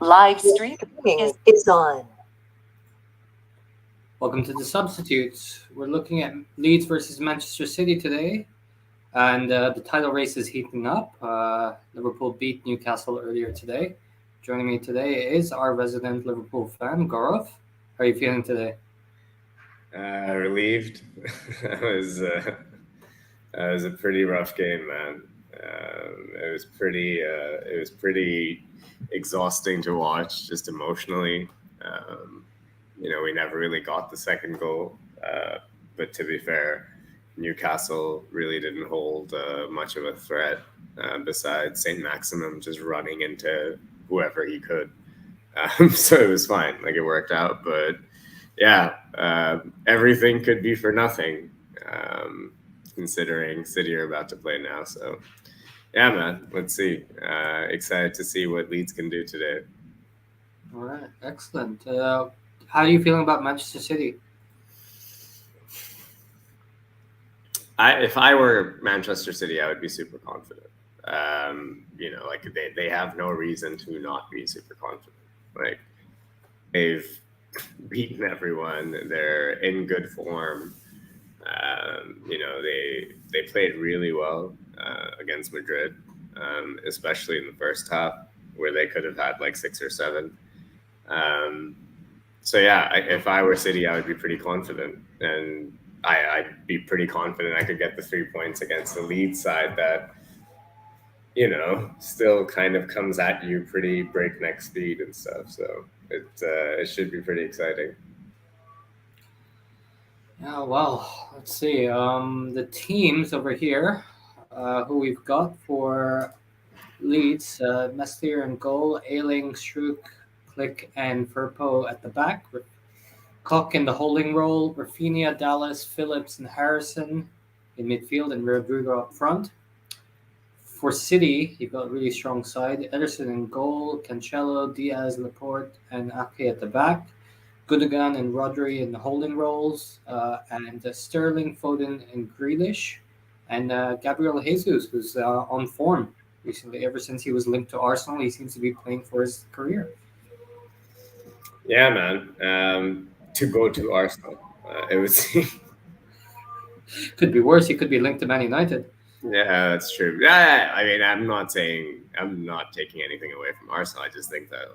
Live streaming is on. Welcome to the Substitutes. We're looking at Leeds versus Manchester City today, and the title race is heating up. Liverpool beat Newcastle earlier today. Joining me today is our resident Liverpool fan, Gaurav. How are you feeling today? Relieved. It was it was a pretty rough game, man. It was pretty exhausting to watch, just emotionally. Um, we never really got the second goal, but to be fair, Newcastle really didn't hold much of a threat besides Saint Maximum just running into whoever he could. So it was fine, like it worked out, but yeah, everything could be for nothing, considering City are about to play now. So, yeah, man, let's see. Excited to see what Leeds can do today. All right, excellent. How are you feeling about Manchester City? If I were Manchester City, I would be super confident. Like they have no reason to not be super confident. Like they've beaten everyone. They're in good form. They played really well against Madrid, especially in the first half, where they could have had like 6 or 7. So yeah, if I were City, I would be pretty confident, and I'd be pretty confident I could get the 3 points against the Leeds side that still kind of comes at you pretty breakneck speed and stuff. So it should be pretty exciting. Yeah, well, let's see. The teams over here, who we've got for Leeds, Meslier in goal, Ailing, Strook, Click, and Firpo at the back. Koch in the holding role, Rafinha, Dallas, Phillips, and Harrison in midfield, and Rodrigo up front. For City, you've got a really strong side. Ederson in goal, Cancelo, Diaz, Laporte, and Ake at the back. Gundogan and Rodri in the holding roles, and Sterling, Foden, and Grealish, and Gabriel Jesus, who's on form recently. Ever since he was linked to Arsenal, he seems to be playing for his career. Yeah, man. To go to Arsenal, it would seem. Could be worse. He could be linked to Man United. Yeah, that's true. Yeah, I mean, I'm not taking anything away from Arsenal. I just think that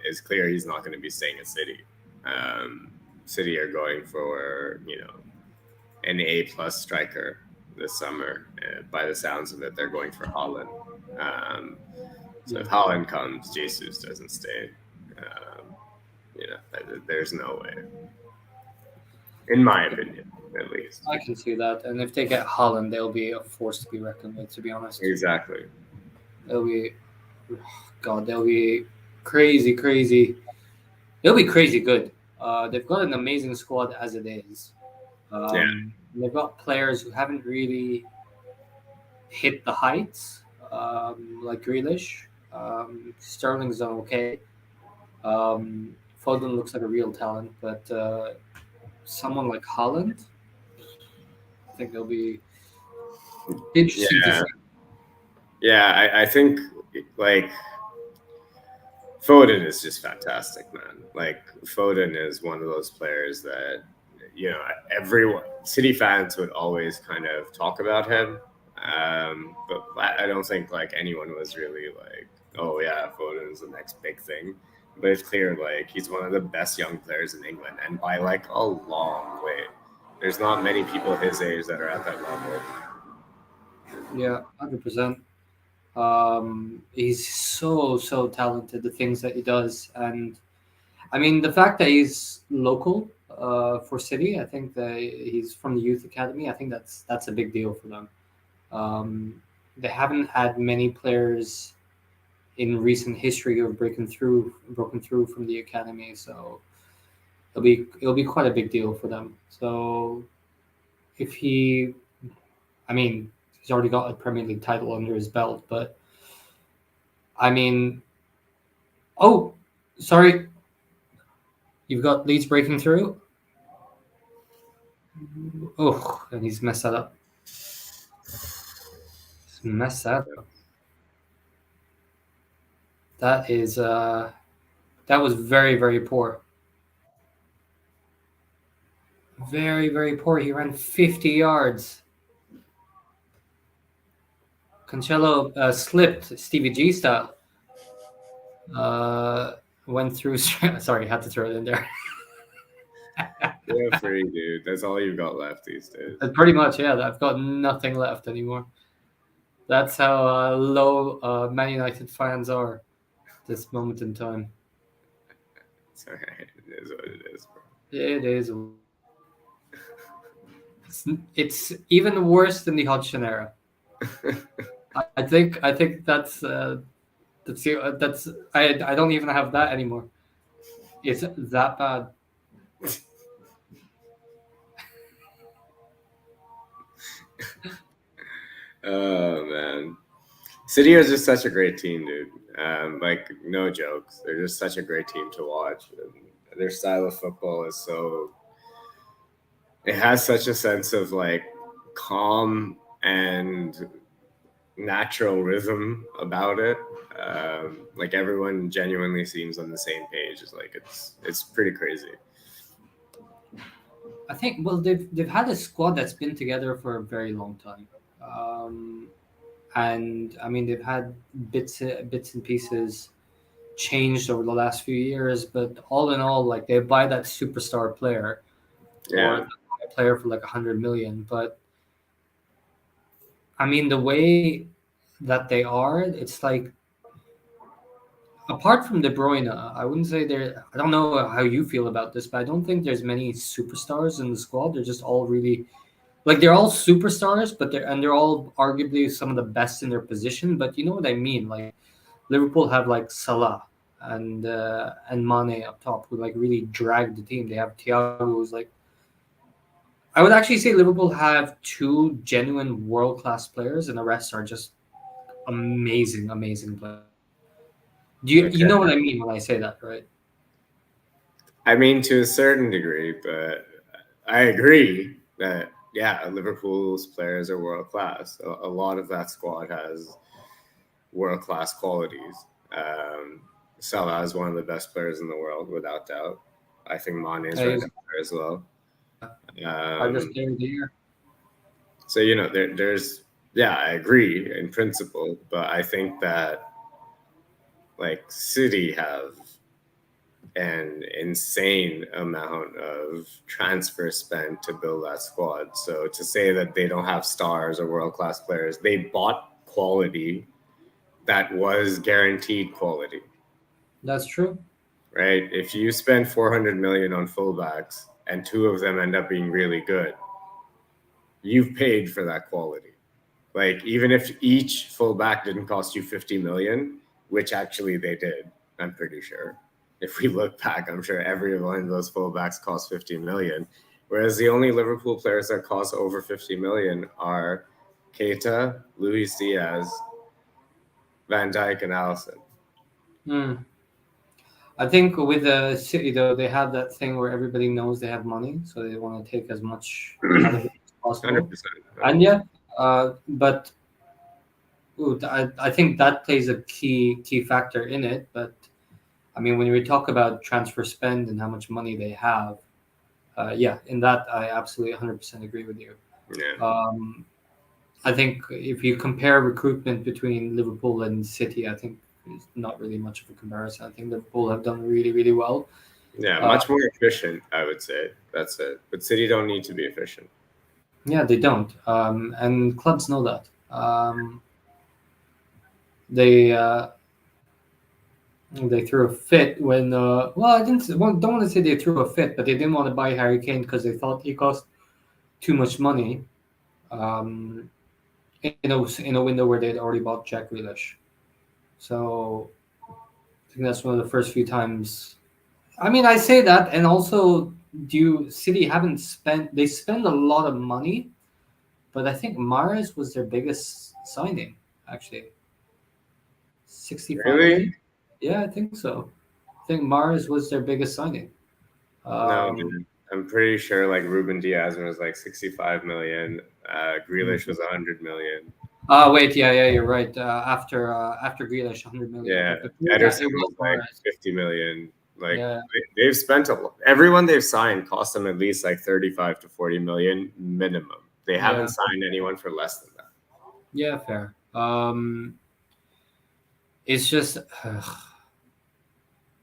it's clear he's not going to be staying at City. City are going for an A+ striker this summer. By the sounds of it, they're going for Holland. So if Holland comes, Jesus doesn't stay. There's no way, in my opinion, at least. I can see that. And if they get Holland, they'll be a force to be reckoned with, to be honest. Exactly. They'll be crazy, crazy. They'll be crazy good. They've got an amazing squad as it is. They've got players who haven't really hit the heights, like Grealish. Sterling's done okay. Foden looks like a real talent, but someone like Holland, I think they'll be interesting to see. Yeah, I think like Foden is just fantastic, man. Like Foden is one of those players that everyone, City fans would always kind of talk about him, but I don't think like anyone was really like, oh yeah, Foden's the next big thing. But it's clear like he's one of the best young players in England, and by like a long way. There's not many people his age that are at that level. Yeah, 100%. He's so talented. The things that he does, and I mean the fact that he's local for City. I think that he's from the youth academy. I think that's a big deal for them. They haven't had many players in recent history who have broken through from the academy, so it'll be quite a big deal for them. So if he's already got a Premier League title under his belt, but I mean, oh, sorry, you've got Leeds breaking through. Oh, and he's messed that up. That is That was very, very poor. Very, very poor. He ran 50 yards. Cancelo slipped Stevie G style. Uh, Went through. Sorry, had to throw it in there. Yeah, free, dude. That's all you've got left these days. Pretty much, yeah. I've got nothing left anymore. That's how low Man United fans are this moment in time. It's all right. It is what it is, bro. It is. It's even worse than the Hodgson era. I think that's I don't even have that anymore. It's that bad. Oh man, City is just such a great team, dude. Like no jokes, they're just such a great team to watch. And their style of football is so. It has such a sense of like calm and natural rhythm about it. Like everyone genuinely seems on the same page. It's pretty crazy. I think well they've had a squad that's been together for a very long time, and I mean they've had bits and pieces changed over the last few years, but all in all, like they buy that superstar player or Yeah, a player for like 100 million, but I mean the way that they are, it's like apart from De Bruyne, I wouldn't say there. I don't know how you feel about this, but I don't think there's many superstars in the squad. They're just all really like they're all superstars, but they're all arguably some of the best in their position. But you know what I mean? Like Liverpool have like Salah and Mane up top who like really drag the team. They have Thiago who's like I would actually say Liverpool have two genuine world class players, and the rest are just amazing, amazing players. You okay. know what I mean when I say that, right? I mean, to a certain degree, but I agree that yeah, Liverpool's players are world class. A lot of that squad has world class qualities. Um, Salah is one of the best players in the world, without doubt. I think Mane is right He's up there as well. hardest Um, player of the year. so you know, there's yeah, I agree in principle, but I think that like City have an insane amount of transfer spend to build that squad. So to say that they don't have stars or world class players, they bought quality that was guaranteed quality, That's true. right? If you spend 400 million on fullbacks and two of them end up being really good, you've paid for that quality. Like even if each fullback didn't cost you 50 million, which actually they did, I'm pretty sure. If we look back, I'm sure every one of those fullbacks cost 50 million. Whereas the only Liverpool players that cost over 50 million are Keita, Luis Diaz, Van Dijk, and Allison. Hmm. I think with the City though, they have that thing where everybody knows they have money, so they want to take as much out of it as possible. 100%. And yeah, but I think that plays a key factor in it. But I mean, when we talk about transfer spend and how much money they have, yeah, in that I absolutely 100% agree with you. Yeah. Um, I think if you compare recruitment between Liverpool and City, I think it's not really much of a comparison. I think Liverpool have done really, really well. Yeah, Uh, much more efficient, I would say. That's it. But City don't need to be efficient. yeah, they don't, and clubs know that. They they threw a fit when well, I didn't well, don't want to say they threw a fit, but they didn't want to buy Harry Kane because they thought he cost too much money. Um, in a window where they'd already bought Jack Grealish, so I think that's one of the first few times. I mean, I say that, and also, do City haven't spent? They spend a lot of money, but I think Mahrez was their biggest signing, actually. 65 Really? million. Yeah, I think so. I think Mahrez was their biggest signing. No, Um, man. I'm pretty sure like Ruben Diaz was like 65 million. Grealish was 100 million. Wait, yeah, you're right. After Grealish, 100 million. Yeah, But before that, Ederson it was was like Mahrez. 50 million. Like Yeah, they've spent everyone they've signed cost them at least like 35 to 40 million minimum. They haven't yeah, signed anyone for less than that. yeah, fair. It's just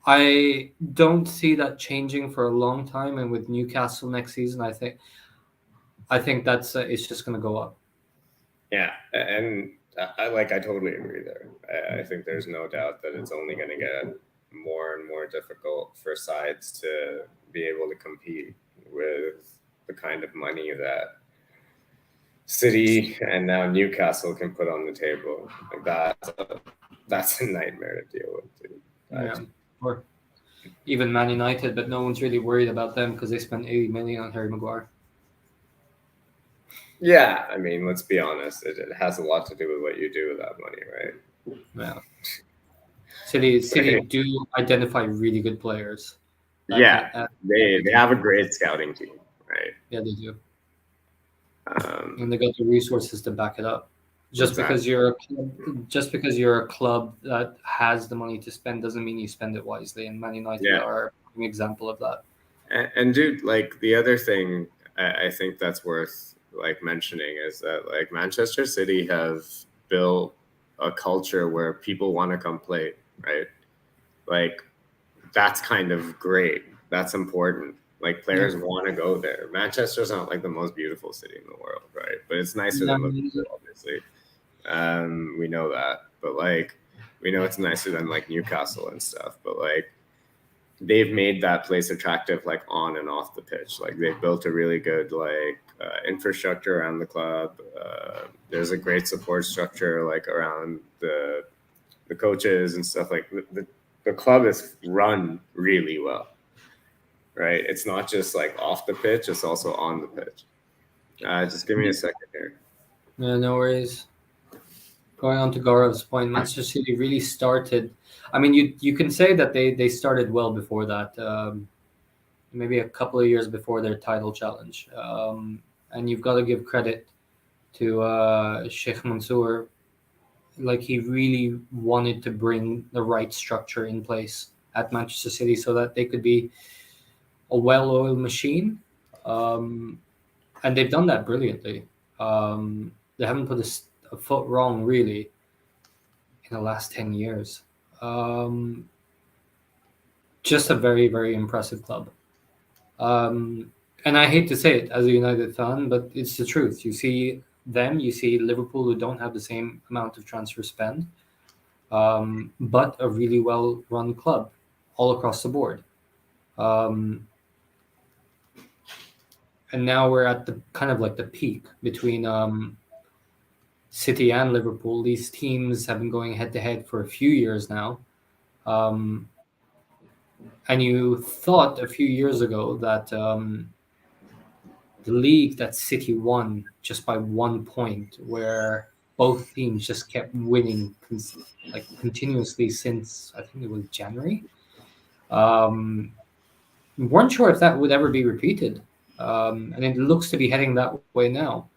I don't see that changing for a long time, and with Newcastle next season, I think that's it's just going to go up. Yeah, and I totally agree there. I think there's no doubt that it's only going to get more and more difficult for sides to be able to compete with the kind of money that City and now Newcastle can put on the table. Like that's a nightmare to deal with, dude. Yeah, or even Man United, but no one's really worried about them because they spent 80 million on Harry Maguire. Yeah, I mean, let's be honest. It has a lot to do with what you do with that money, right? Yeah, City do identify really good players. Yeah, That they have a great scouting team, right? yeah, they do, and Um, they got the resources to back it up. exactly. Just because you're a club that has the money to spend doesn't mean you spend it wisely. And Man United Yeah, are an example of that. and dude, like the other thing I think that's worth like mentioning is that like Manchester City have built a culture where people want to come play, right? Like that's kind of great. That's important. Like Yeah. players want to go there. Manchester's not like the most beautiful city in the world, right? But it's nicer than Um, Liverpool, obviously. We know that, but like we know it's nicer than like Newcastle and stuff. But like they've made that place attractive, like on and off the pitch. Like they've built a really good like infrastructure around the club. There's a great support structure like around the coaches and stuff. Like the club is run really well, right? It's not just like off the pitch; it's also on the pitch. Just give me a second here. yeah, no worries. Going on to Gaurav's point, Manchester City really started. I mean, you can say that they started well before that. Maybe a couple of years before their title challenge. And you've got to give credit to Sheikh Mansour. Like he really wanted to bring the right structure in place at Manchester City so that they could be a well-oiled machine. Um, and they've done that brilliantly. They haven't put a foot wrong really in the last 10 years. Um, just a very, very impressive club. Um, and I hate to say it as a United fan, but it's the truth. You see Liverpool who don't have the same amount of transfer spend, but a really well run club all across the board. Um, and now we're at the kind of like the peak between City and Liverpool. These teams have been going head to head for a few years now. Um, and you thought a few years ago that the league that City won just by 1 point, where both teams just kept winning like continuously since I think it was January. We weren't sure if that would ever be repeated, and it looks to be heading that way now.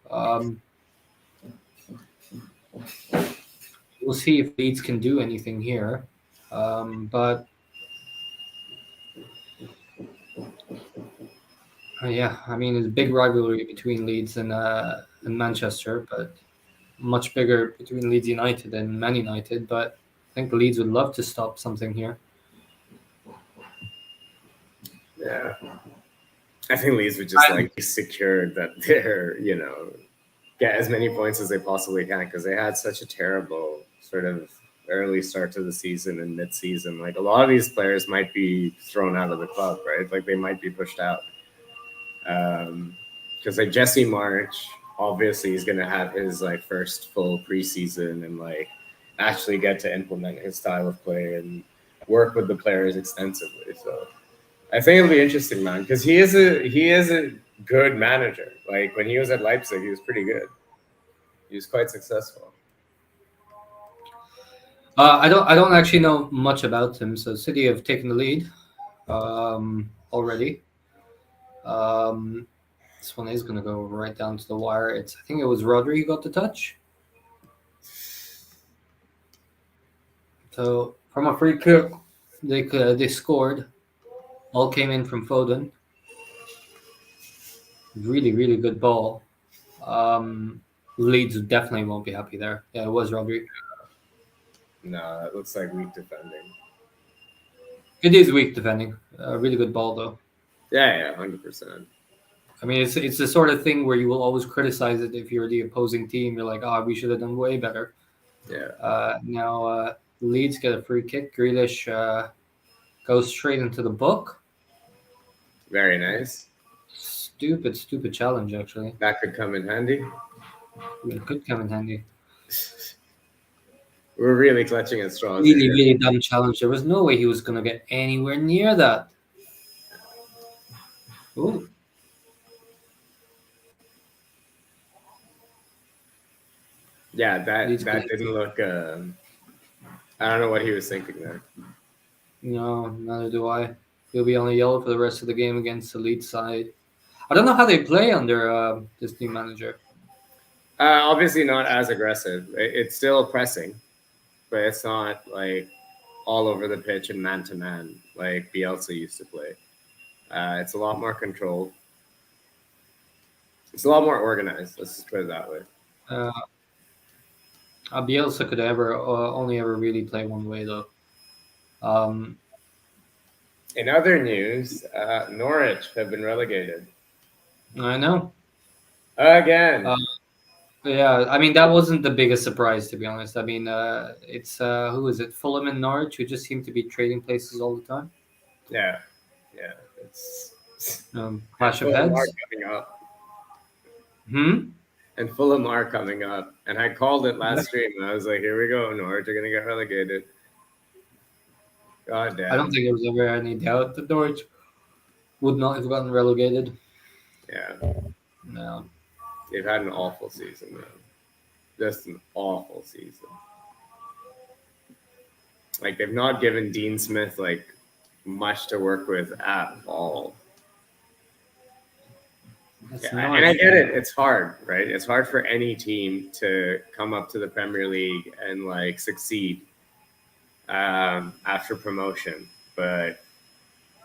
We'll see if Leeds can do anything here, but yeah, I mean it's a big rivalry between Leeds and Manchester, but much bigger between Leeds United and Man United, but I think Leeds would love to stop something here. Yeah, I think Leeds would just like be secured that they're get as many points as they possibly can because they had such a terrible sort of early start to the season and mid-season. Like a lot of these players might be thrown out of the club, right? Like they might be pushed out. Because like Jesse March, obviously he's gonna have his like first full preseason and like actually get to implement his style of play and work with the players extensively. So I think it'll be interesting, man, because he is a good manager. Like when he was at Leipzig, he was pretty good. He was quite successful. I don't actually know much about him. So City have taken the lead already. This one is going to go right down to the wire. I think it was Rodri who got the touch. So from a free kick, they scored. All came in from Foden. Really, really good ball. Um, Leeds definitely won't be happy there. Yeah, it was Rodri. No, that looks like weak defending. It is weak defending. Really good ball though. Yeah, 100%. I mean, it's the sort of thing where you will always criticize it if you're the opposing team. You're like, oh, we should have done way better. Yeah. Now Leeds get a free kick. Grealish goes straight into the book. Very nice. Stupid challenge actually. That could come in handy. It could come in handy. We're really clutching at straws. Really, here. really dumb challenge. There was no way he was gonna get anywhere near that. Ooh. Yeah, that Leeds that could- didn't look. I don't know what he was thinking there. No, neither do I. He'll be on a yellow for the rest of the game against the Leeds side. I don't know how they play under this new manager. Obviously not as aggressive. It's still pressing, but it's not like all over the pitch and man to man like Bielsa used to play. It's a lot more controlled. It's a lot more organized. Let's just put it that way. Bielsa could only ever really play one way though. In other news, Norwich have been relegated I know. again. Yeah, I mean that wasn't the biggest surprise to be honest. I mean, it's who is it? Fulham and Norwich, who just seem to be trading places all the time. Yeah. It's Clash of Fulham are heads. coming up, Hmm. and Fulham are coming up. And I called it last stream. And I was like, "Here we go. Norwich are gonna get relegated." God damn. I don't think there was ever any doubt that Norwich would not have gotten relegated. Yeah, No. they've had an awful season, man. Just an awful season. Like they've not given Dean Smith like much to work with at all. That's Yeah, not- and I get it. It's hard, right? It's hard for any team to come up to the Premier League and like succeed after promotion. But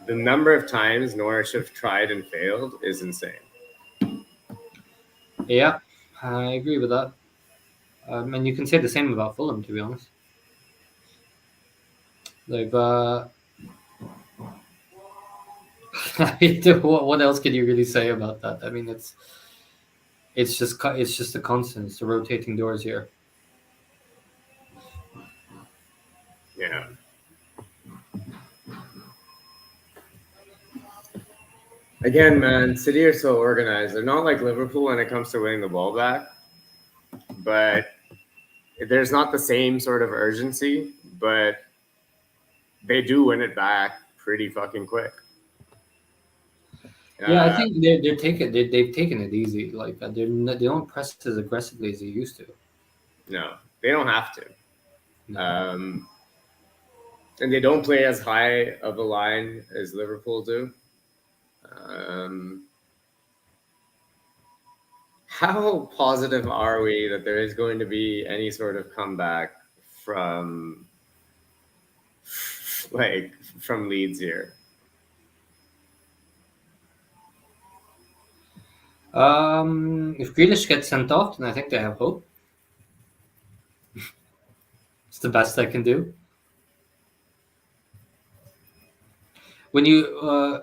the number of times Norwich have tried and failed is insane. Yeah, I agree with that. And you can say the same about Fulham, to be honest. They've. What else can you really say about that? I mean, it's just a constant. It's the rotating doors here. Yeah. Again, man, City are so organized. They're not like Liverpool when it comes to winning the ball back, but there's not the same sort of urgency, but they do win it back pretty fucking quick. Yeah, I think they've taken it easy. Like they don't press as aggressively as they used to. No, they don't have to. No. And they don't play as high of a line as Liverpool do. How positive are we that there is going to be any sort of comeback from Leeds here? If Grealish gets sent off, then I think they have hope. It's the best I can do. When you,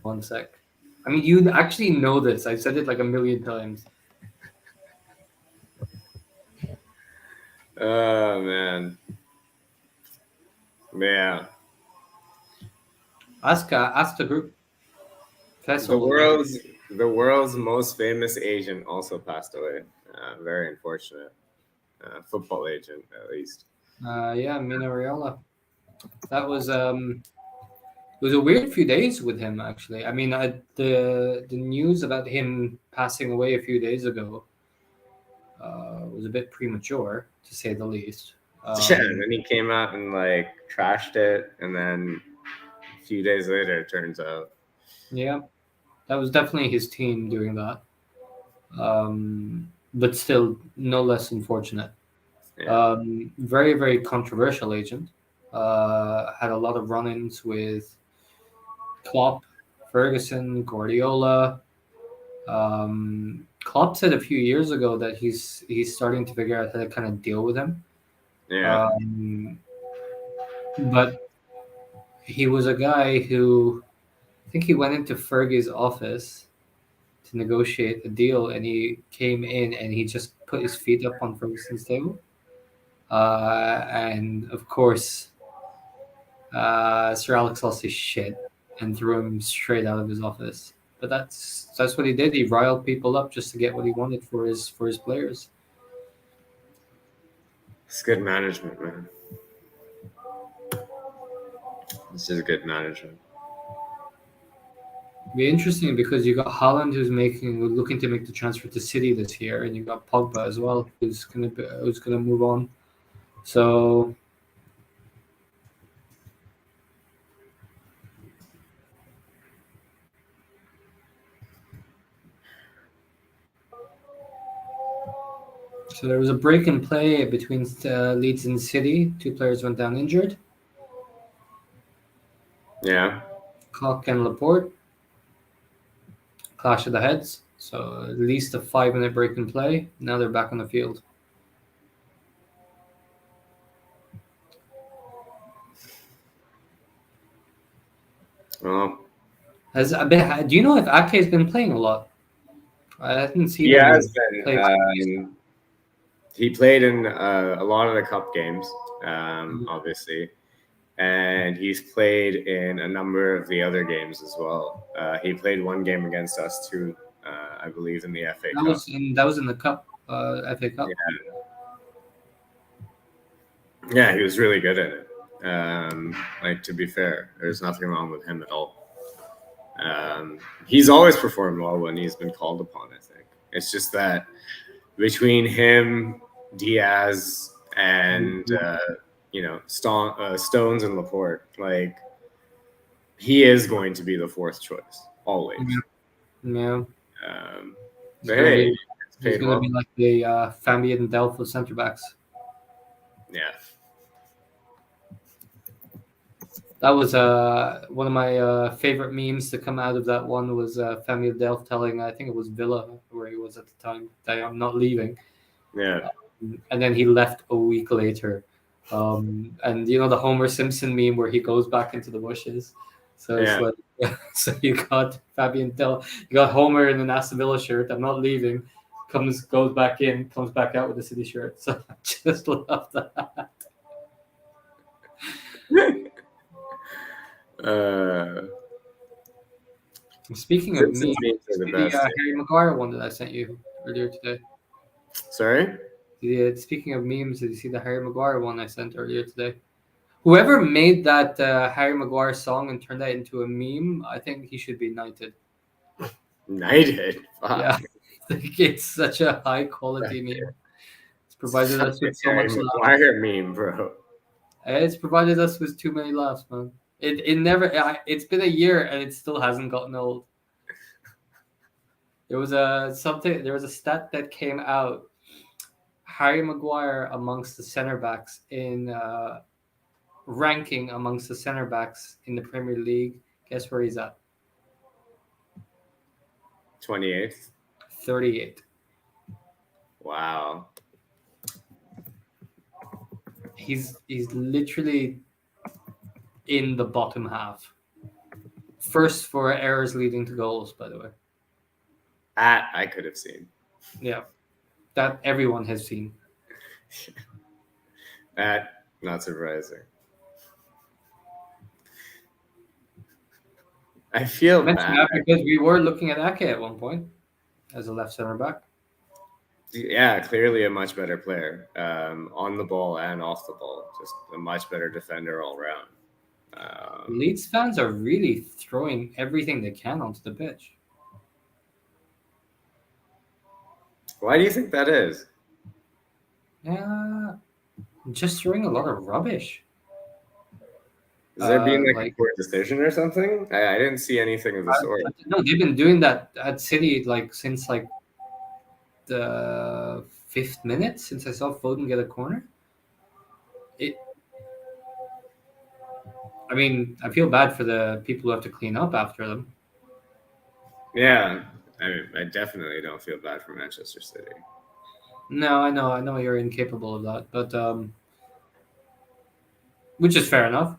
one sec. I mean, you actually know this. I've said it like a million times. Oh man, yeah. Ask the group. The world's most famous agent also passed away. Very unfortunate. Football agent, at least. Yeah, Mino Raiola. That was it was a weird few days with him actually. I mean, the news about him passing away a few days ago was a bit premature to say the least. Yeah, Um, and then he came out and like trashed it, and then a few days later, it turns out. yeah, that was definitely his team doing that. But still, no less unfortunate. Yeah, Very, very controversial agent. Had a lot of run-ins with Klopp, Ferguson, Guardiola. Klopp said a few years ago that he's starting to figure out how to kind of deal with him. yeah, Um, but he was a guy who I think he went into Fergie's office to negotiate a deal, and he came in and he just put his feet up on Ferguson's table. And of course, Sir Alex lost his shit and threw him straight out of his office. But that's what he did. He riled people up just to get what he wanted for his players. it's good management, man. This is good management. Be interesting because you got Haaland who's looking to make the transfer to City this year, and you got Pogba as well who's gonna move on. So there was a break in play between Leeds and City. Two players went down injured. Yeah, Koch and Laporte. Clash of the heads. So at least a 5 minute break in play. Now they're back on the field. well, Do you know if Ake's been playing a lot? I haven't seen he him has been. play. He played in a lot of the cup games, Mhm. obviously, and he's played in a number of the other games as well. He played one game against us too, I believe, in the FA That Cup. was in the cup, FA Cup. Yeah, he was really good at it. Like, to be fair, there's nothing wrong with him at all. He's always performed well when he's been called upon, I think. It's just that between him, Diaz, and Stones and Laporte, like, he is going to be the fourth choice always. Yeah, Um, he's but gonna hey, be it's he's paid gonna well. be like the Fabian and Delph of centre backs. Yeah, That was one of my favorite memes to come out of that one was Fabian Delph telling I think it was Villa where he was at the time that I'm not leaving. yeah, And then he left a week later. And you know the Homer Simpson meme where he goes back into the bushes. So it's yeah. like, so you got Fabian Del, you got Homer in an Aston Villa shirt. I'm not leaving. Goes back in, comes back out with a City shirt. So I just love that. uh, Speaking of Simpsons memes, memes are the see the best. Harry Maguire one that I sent you earlier today. Sorry? Speaking of memes, did you see the Harry Maguire one I sent earlier today? Whoever made that Harry Maguire song and turned that into a meme, I think he should be knighted. Knighted? Fuck. Yeah, I think it's such a high quality meme. It's provided us with so Harry much laughs. Maguire meme, bro. It's provided us with too many laughs, man. It never. It's been a year and it still hasn't gotten old. There was a stat that came out. Harry Maguire amongst the center backs in ranking amongst the center backs in the Premier League. Guess where he's at? 28th. 38. Wow. He's literally in the bottom half. First for errors leading to goals, by the way. That I could have seen. Yeah, that everyone has seen. That, not surprising. I feel Mention bad. that because we were looking at Ake at one point as a left center back. Yeah, clearly a much better player on the ball and off the ball. Just a much better defender all around. Leeds fans are really throwing everything they can onto the pitch. Why do you think that is? Yeah, just throwing a lot of rubbish. Is there been like a Like poor decision or something? I didn't see anything of the sort. no, they've been doing that at City like since like the 5th minute since I saw Foden get a corner. It. I mean, I feel bad for the people who have to clean up after them. Yeah, I definitely don't feel bad for Manchester City. No, I know you're incapable of that, but which is fair enough.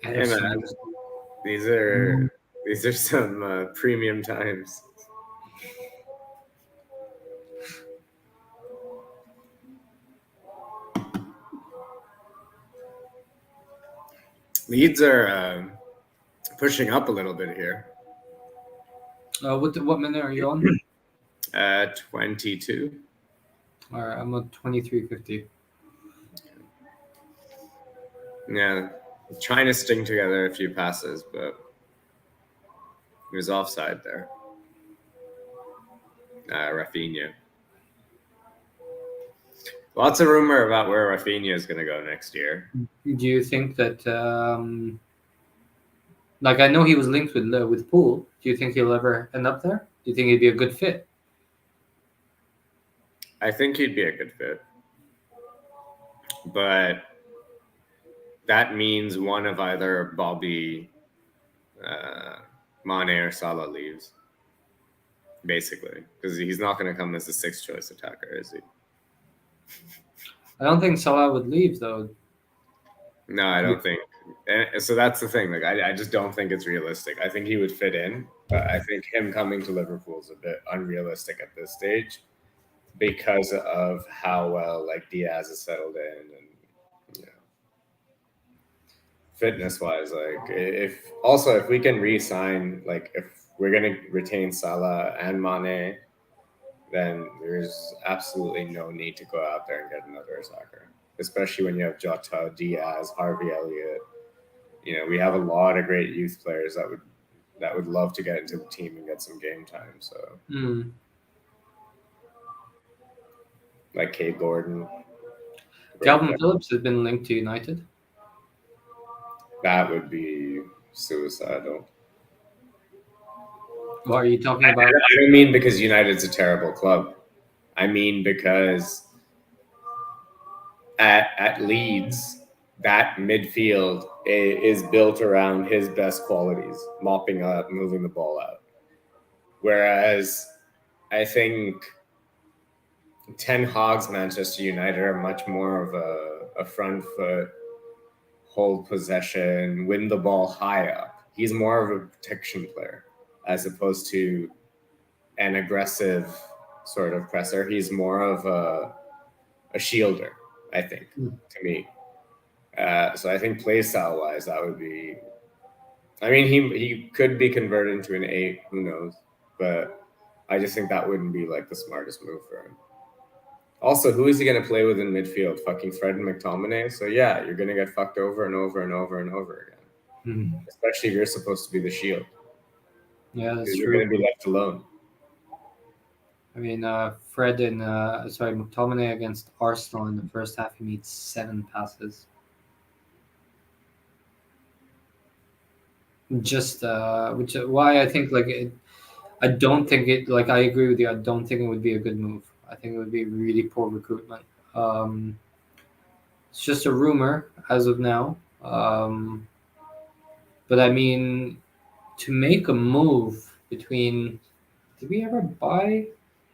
Hey Ederson man, was- these are some premium times. Leeds are pushing up a little bit here. what minute are you on? 22. All right, I'm on 23:50. Yeah, trying to string together a few passes, but he was offside there. Rafinha. Lots of rumor about where Rafinha is going to go next year. Do you think that, like, I know he was linked with Poole. Do you think he'll ever end up there? Do you think he'd be a good fit? I think he'd be a good fit, but that means one of either Bobby, Mane, or Salah leaves, basically, because he's not going to come as a sixth choice attacker, is he? I don't think Salah would leave though. No, I don't think. And so that's the thing. Like, I just don't think it's realistic. I think he would fit in, but I think him coming to Liverpool is a bit unrealistic at this stage because of how well like Diaz has settled in, and you know, fitness wise. Like, if we can re-sign, like if we're gonna retain Salah and Mane, then there's absolutely no need to go out there and get another attacker, especially when you have Jota, Diaz, Harvey Elliott. You know, we have a lot of great youth players that would love to get into the team and get some game time. So, like Kate Gordon, Calvin Phillips has been linked to United. that would be suicidal. What are you talking about? I don't mean because United's a terrible club. I mean because at Leeds, that midfield is built around his best qualities, mopping up, moving the ball out. Whereas I think Ten Hag's Manchester United are much more of a front foot, hold possession, win the ball high up. He's more of a protection player as opposed to an aggressive sort of presser. He's more of a shielder, I think, to me. So I think play style wise, that would be. I mean, he could be converted into an 8. Who knows? But I just think that wouldn't be like the smartest move for him. Also, who is he going to play with in midfield? Fucking Fred and McTominay. So yeah, you're going to get fucked over and over and over and over again. Especially if you're supposed to be the shield. Yeah, that's You're true. going to be left alone. I mean, Fred and McTominay against Arsenal in the first half, he made 7 passes. Just which is why I think I don't think it like I agree with you. I don't think it would be a good move. I think it would be really poor recruitment. It's just a rumor as of now. But I mean, to make a move between, did we ever buy?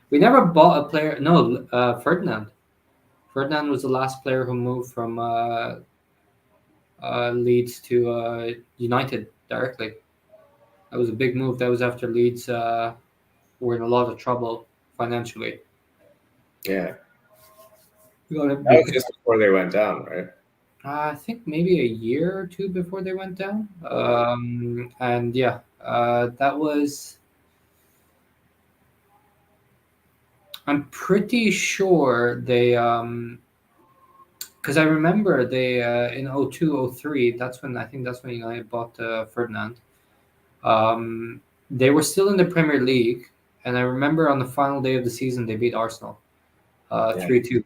We never bought a player. No, Ferdinand. Ferdinand was the last player who moved from Leeds to United directly. That was a big move. That was after Leeds were in a lot of trouble financially. Yeah. That was just before they went down, right? I think maybe a year or 2 before they went down. And yeah, that was. I'm pretty sure they, because I remember they in 02, 03. That's when United bought Ferdinand. They were still in the Premier League, and I remember on the final day of the season they beat Arsenal. 3-2,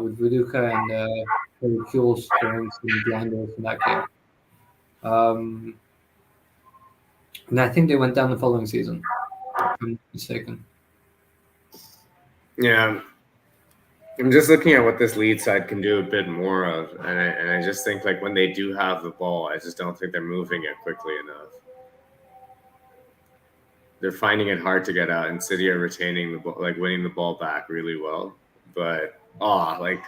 with Viduka and Kuhl scoring some blinders in that game. And I think they went down the following season, if I'm not mistaken. Yeah. I'm just looking at what this lead side can do a bit more of, and I just think like when they do have the ball, I just don't think they're moving it quickly enough. They're finding it hard to get out, and City are retaining the ball, like winning the ball back really well. But like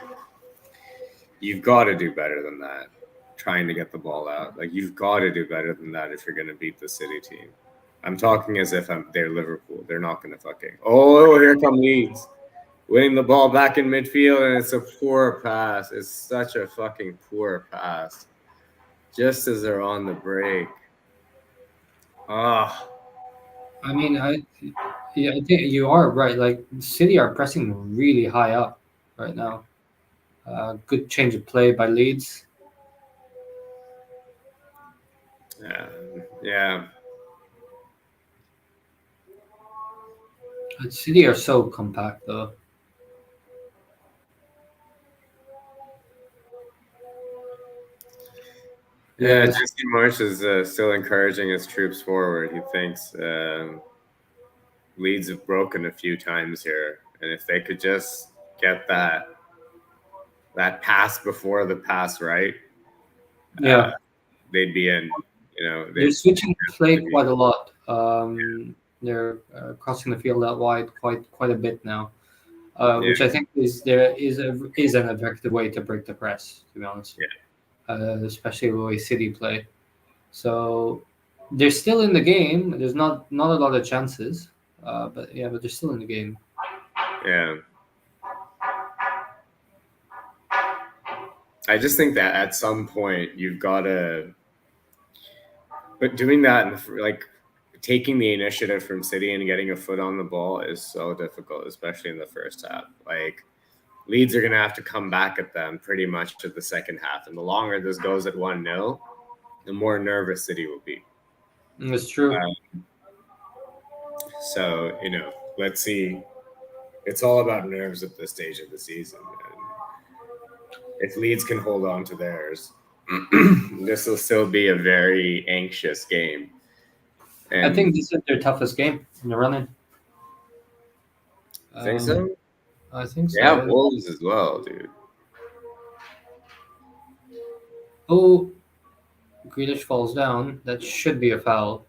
you've got to do better than that. Trying to get the ball out, like you've got to do better than that if you're going to beat the City team. I'm talking as if they're Liverpool. They're not going to fucking. Oh, here come Leeds. Winning the ball back in midfield, and it's a poor pass. It's such a fucking poor pass. Just as they're on the break. I mean, I think you are right. Like, City are pressing really high up right now. Good change of play by Leeds. Yeah. City are so compact, though. Yeah, Jesse Marsh is still encouraging his troops forward. He thinks Leeds have broken a few times here, and if they could just get that pass before the pass right, they'd be in. They're switching play quite a lot. They're crossing the field out wide quite a bit now, which I think is an effective way to break the press. To be honest. Yeah. Especially the way City play. So they're still in the game. There's not a lot of chances, but they're still in the game. Yeah. I just think that at some point you've got to, but doing that and like taking the initiative from City and getting a foot on the ball is so difficult, especially in the first half. Like Leeds are going to have to come back at them pretty much to the second half. And the longer this goes at 1-0, the more nervous City will be. That's true. So, let's see. It's all about nerves at this stage of the season. And if Leeds can hold on to theirs, this will still be a very anxious game. And I think this is their toughest game in the running. Think so? I think so. Yeah, Wolves as well, dude. Oh, Grealish falls down. That should be a foul.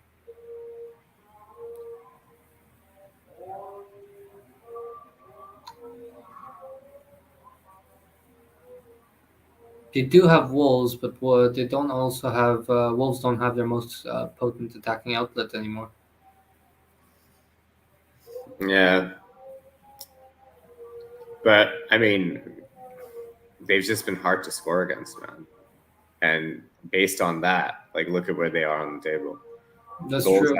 They do have Wolves, but they don't also have Wolves. Don't have their most potent attacking outlet anymore. Yeah. But, I mean, they've just been hard to score against, man. And based on that, like, look at where they are on the table. That's goals true.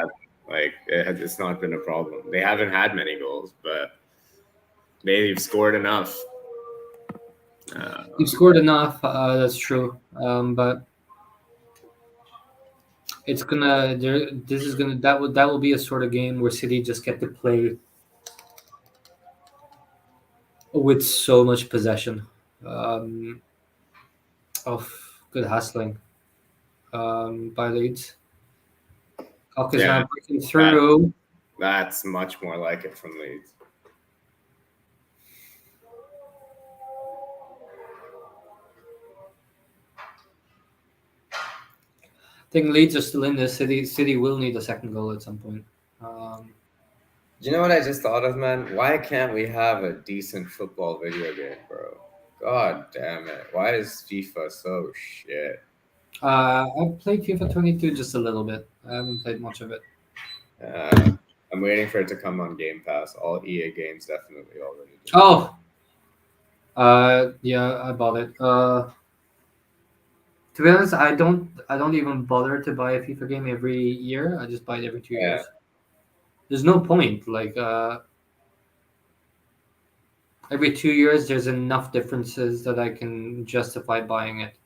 It's not been a problem. They haven't had many goals, but they've scored enough. You've scored enough. That's true. But it's gonna. This is gonna. That will be a sort of game where City just get to play with so much possession. Of good hustling by Leeds. Cock is now breaking through. That's much more like it from Leeds. I think Leeds are still in this. City will need a second goal at some point. Do you know what I just thought of, man? Why can't we have a decent football video game, bro? God damn it. Why is FIFA so shit? I've played FIFA 22 just a little bit. I haven't played much of it. I'm waiting for it to come on Game Pass. All EA games definitely already do. Oh! Yeah, I bought it. To be honest, I don't even bother to buy a FIFA game every year. I just buy it every 2 years. There's no point. Like every 2 years, there's enough differences that I can justify buying it.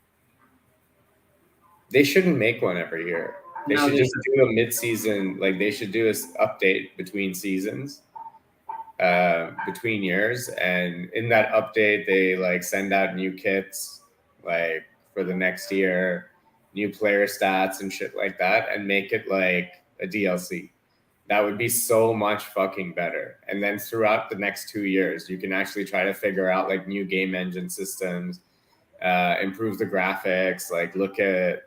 They shouldn't make one every year. They should just do a mid-season. Like they should do an update between seasons, between years, and in that update they like send out new kits like for the next year, new player stats and shit like that, and make it like a DLC. That would be so much fucking better. And then throughout the next 2 years, you can actually try to figure out like new game engine systems, improve the graphics, like look at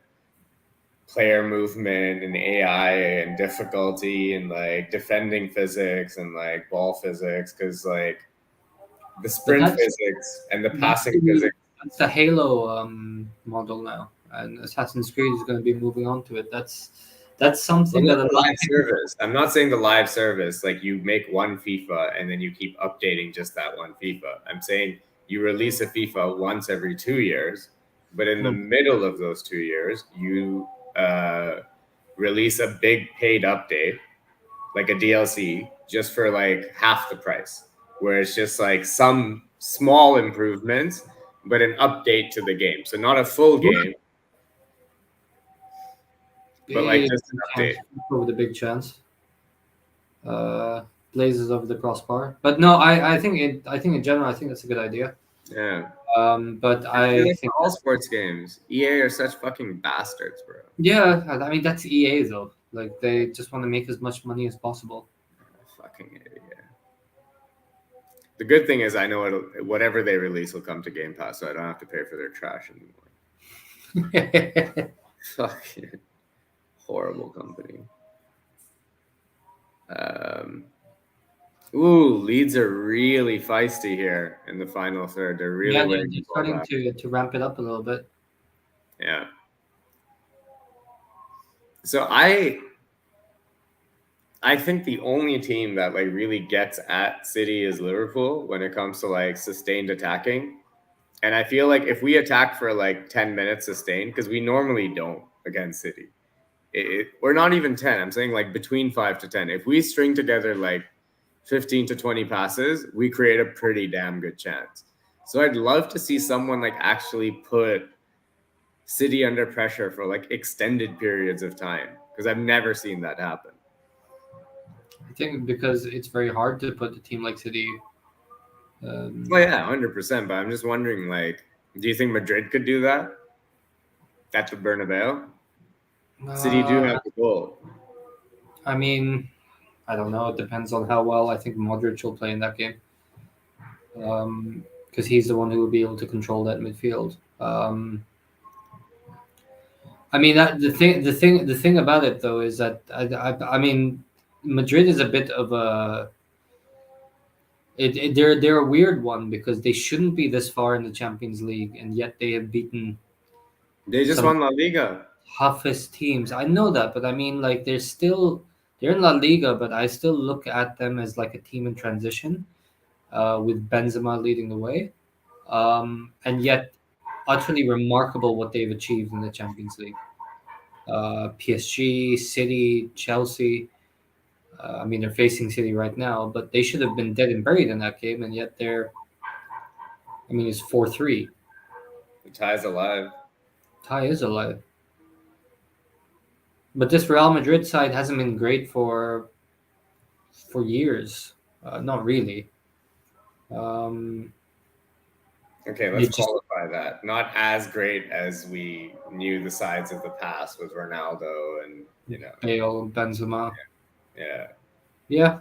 player movement and AI and difficulty and like defending physics and like ball physics, because like the But sprint physics and the passing physics. that's the Halo model now, and Assassin's Creed is going to be moving on to it. That's something that a The lot live service. I'm not saying the live service, like you make one FIFA and then you keep updating just that one FIFA. I'm saying you release a FIFA once every 2 years, but in the middle of those 2 years, you release a big paid update, like a DLC, just for like half the price, where it's just like some small improvements, but an update to the game. So not a full game, but like just an update. with a big chance. Blazes over the crossbar, but no, I think in general, I think that's a good idea. Yeah. But I think all sports games, EA are such fucking bastards, bro. Yeah, I mean that's EA though. Like they just want to make as much money as possible. Fucking idiot. The good thing is I know whatever they release will come to Game Pass, so I don't have to pay for their trash anymore. Fucking horrible company. Leeds are really feisty here in the final third. They're really they're starting to ramp it up a little bit. Yeah. So I think the only team that like really gets at City is Liverpool when it comes to like sustained attacking. And I feel like if we attack for like 10 minutes sustained, because we normally don't against City, we're not even 10. I'm saying like between 5 to 10. If we string together like 15 to 20 passes, we create a pretty damn good chance. So I'd love to see someone like actually put City under pressure for like extended periods of time, because I've never seen that happen. I think because it's very hard to put a team like City. Well, yeah, 100%. But I'm just wondering, like, do you think Madrid could do that at the Bernabeu? City do have the goal. I mean, I don't know. It depends on how well I think Modric will play in that game. Because he's the one who will be able to control that midfield. I mean, the thing about it though is that I mean, Madrid is a bit of a. They're a weird one because they shouldn't be this far in the Champions League, and yet they have beaten. They just won La Liga. Toughest teams. I know that, but I mean, like they're in La Liga, but I still look at them as like a team in transition, with Benzema leading the way, and yet utterly remarkable what they've achieved in the Champions League. PSG, City, Chelsea. I mean, they're facing City right now, but they should have been dead and buried in that game, and yet they're. I mean, it's 4-3. The tie's alive. Tie is alive. But this Real Madrid side hasn't been great for years. Not really. Okay, let's qualify that. Not as great as we knew the sides of the past with Ronaldo and Bale, Benzema. Yeah.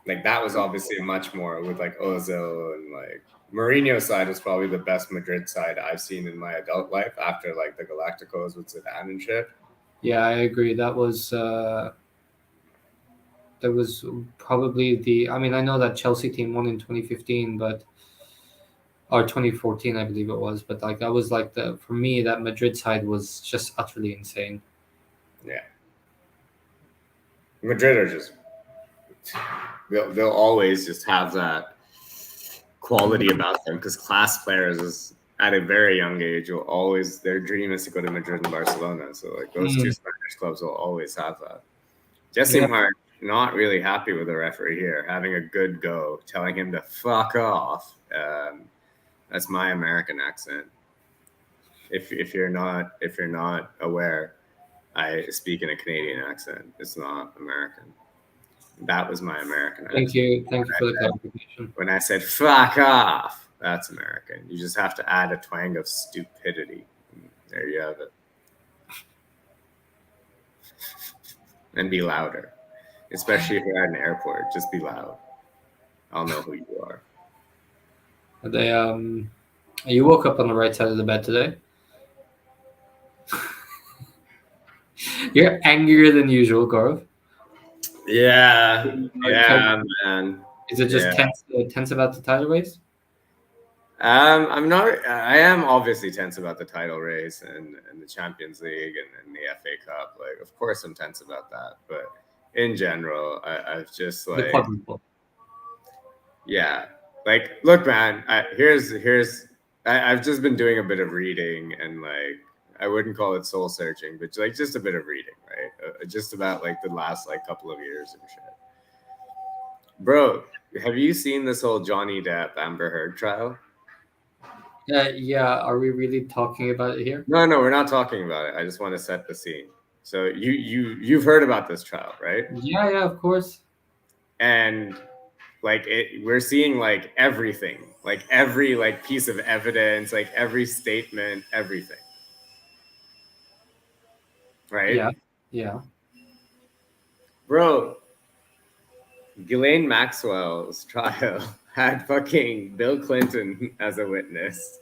Like that was obviously much more with like Ozil, and like Mourinho's side was probably the best Madrid side I've seen in my adult life after like the Galacticos with Zidane and shit. Yeah, I agree. That was probably I mean, I know that Chelsea team won in 2015, or 2014, I believe it was. But like that was like for me, that Madrid side was just utterly insane. Yeah. Madrid are just they'll always just have that quality about them, because class players is at a very young age will always, their dream is to go to Madrid and Barcelona. So like those two Spanish clubs will always have that. Jesse Mark not really happy with the referee here, having a good go, telling him to fuck off. That's my American accent. If you're not aware, I speak in a Canadian accent. It's not American. That was my American Thank accent. you for the clarification. When I said fuck off, that's American. You just have to add a twang of stupidity. There you have it. And be louder. Especially if you're at an airport, just be loud. I'll know who you are. They you woke up on the right side of the bed today. You're angrier than usual, Gaurav. Yeah, man. Is it just tense about the title race? I'm not. I am obviously tense about the title race and the Champions League and the FA Cup. Like, of course, I'm tense about that. But in general, I've just The like, quadruple. yeah. Like, look, man. I've just been doing a bit of reading and like I wouldn't call it soul searching, but like just a bit of reading, right? Just about like the last like couple of years and shit. Bro, have you seen this whole Johnny Depp Amber Heard trial? Yeah. Are we really talking about it here? No, we're not talking about it. I just want to set the scene. So you've heard about this trial, right? Yeah, of course. And like we're seeing like everything, like every like piece of evidence, like every statement, everything. Right? Yeah. Bro, Ghislaine Maxwell's trial had fucking Bill Clinton as a witness,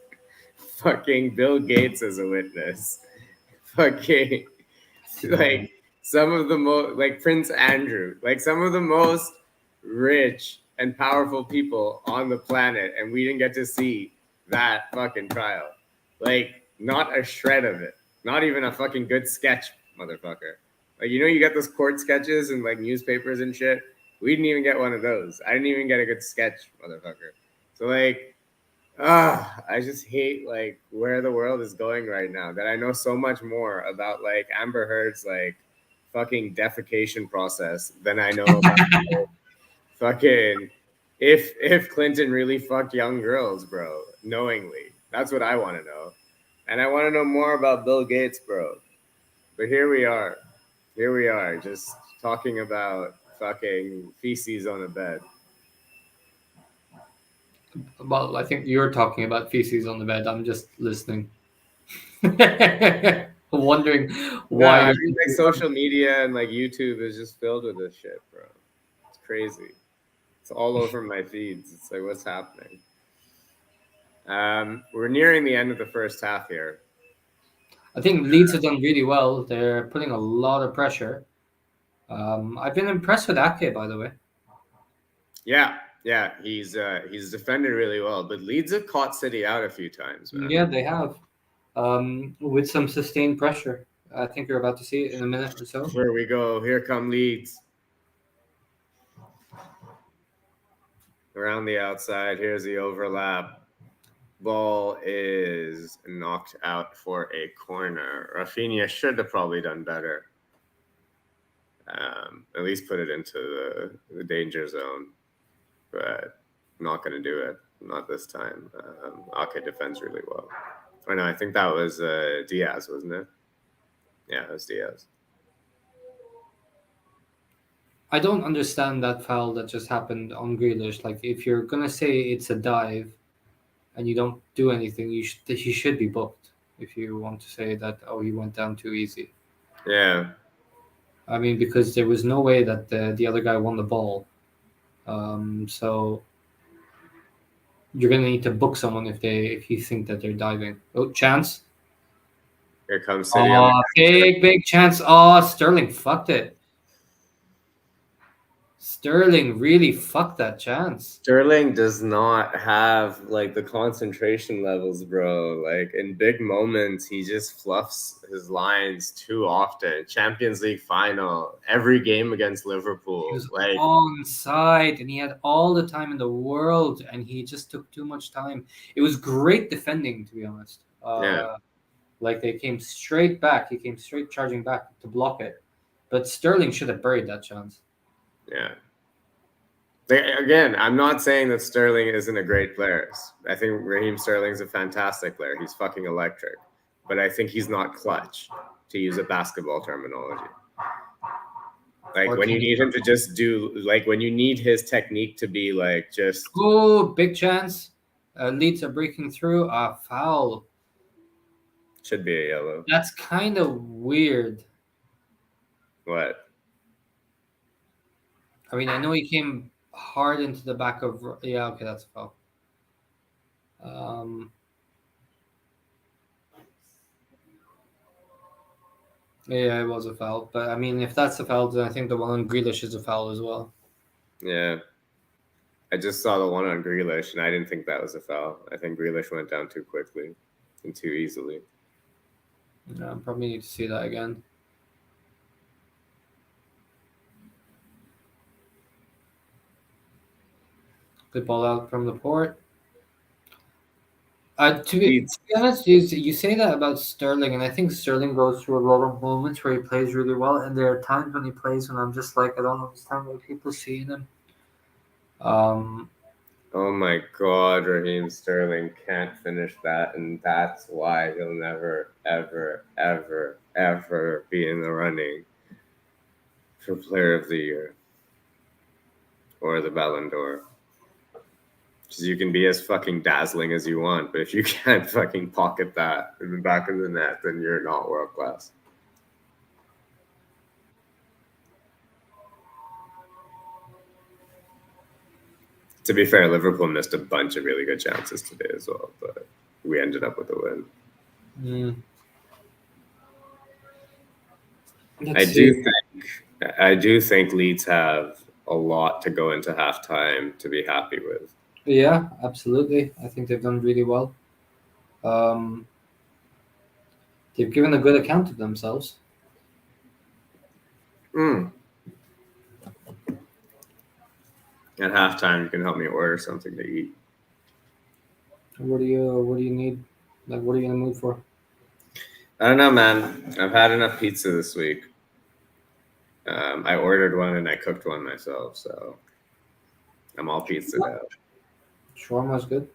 fucking Bill Gates as a witness, fucking like some of the most like Prince Andrew, like some of the most rich and powerful people on the planet, and we didn't get to see that fucking trial. Like, not a shred of it. Not even a fucking good sketch, motherfucker. Like, you know, you get those court sketches and like newspapers and shit. We didn't even get one of those. I didn't even get a good sketch, motherfucker. So like, I just hate like where the world is going right now. That I know so much more about like Amber Heard's like fucking defecation process than I know about fucking if Clinton really fucked young girls, bro, knowingly. That's what I want to know. And I want to know more about Bill Gates, bro. But here we are. Here we are, just talking about fucking feces on a bed. Well, I think you're talking about feces on the bed. I'm just listening. Wondering why. I mean, like social media and like YouTube is just filled with this shit, bro. It's crazy. It's all over my feeds. It's like, what's happening? We're nearing the end of the first half here. I think Leeds have done really well. They're putting a lot of pressure. I've been impressed with Ake, by the way. Yeah, he's defended really well, but Leeds have caught City out a few times, man. Yeah, they have, with some sustained pressure. I think you're about to see it in a minute or so. Here we go. Here come Leeds. Around the outside. Here's the overlap. Ball is knocked out for a corner. Rafinha should have probably done better. At least put it into the danger zone. But I'm not going to do it. Not this time. Ake defends really well. Oh, no, I think that was Diaz, wasn't it? Yeah, it was Diaz. I don't understand that foul that just happened on Grealish. Like, if you're gonna say it's a dive, and you don't do anything, he should be booked. If you want to say that, he went down too easy. Yeah. I mean, because there was no way that the other guy won the ball. So you're gonna need to book someone if you think that they're diving. Oh, chance! Here comes City. Big chance! Oh, Sterling fucked it. Sterling really fucked that chance. Sterling does not have like the concentration levels, bro. Like in big moments, he just fluffs his lines too often. Champions League final, every game against Liverpool. He was like onside, and he had all the time in the world, and he just took too much time. It was great defending, to be honest. Yeah. Like they came straight back. He came straight charging back to block it. But Sterling should have buried that chance. Yeah. Again, I'm not saying that Sterling isn't a great player. I think Raheem Sterling's a fantastic player. He's fucking electric. But I think he's not clutch, to use a basketball terminology. Like when you need him to just do, like when you need his technique to be like just. Oh, big chance. Leeds are breaking through. Foul. Should be a yellow. That's kind of weird. What? I mean, I know he came hard into the back of. Yeah, okay, that's a foul. Yeah, it was a foul. But I mean, if that's a foul, then I think the one on Grealish is a foul as well. Yeah. I just saw the one on Grealish, and I didn't think that was a foul. I think Grealish went down too quickly and too easily. Yeah, I probably need to see that again. Good ball out from the port. To be honest, you say that about Sterling, and I think Sterling goes through a lot of moments where he plays really well, and there are times when he plays when I'm just like, I don't understand why people seeing him. Oh my God, Raheem Sterling can't finish that, and that's why he'll never, ever, ever, ever be in the running for Player of the Year or the Ballon d'Or. Because you can be as fucking dazzling as you want, but if you can't fucking pocket that in the back of the net, then you're not world class. To be fair, Liverpool missed a bunch of really good chances today as well, but we ended up with a win. I do think Leeds have a lot to go into halftime to be happy with. Yeah, absolutely. I think they've done really well. They've given a good account of themselves. At halftime, you can help me order something to eat. What do you need? Like, what are you in the mood for? I don't know, man. I've had enough pizza this week. I ordered one and I cooked one myself, so I'm all pizza out. Shawarma's good.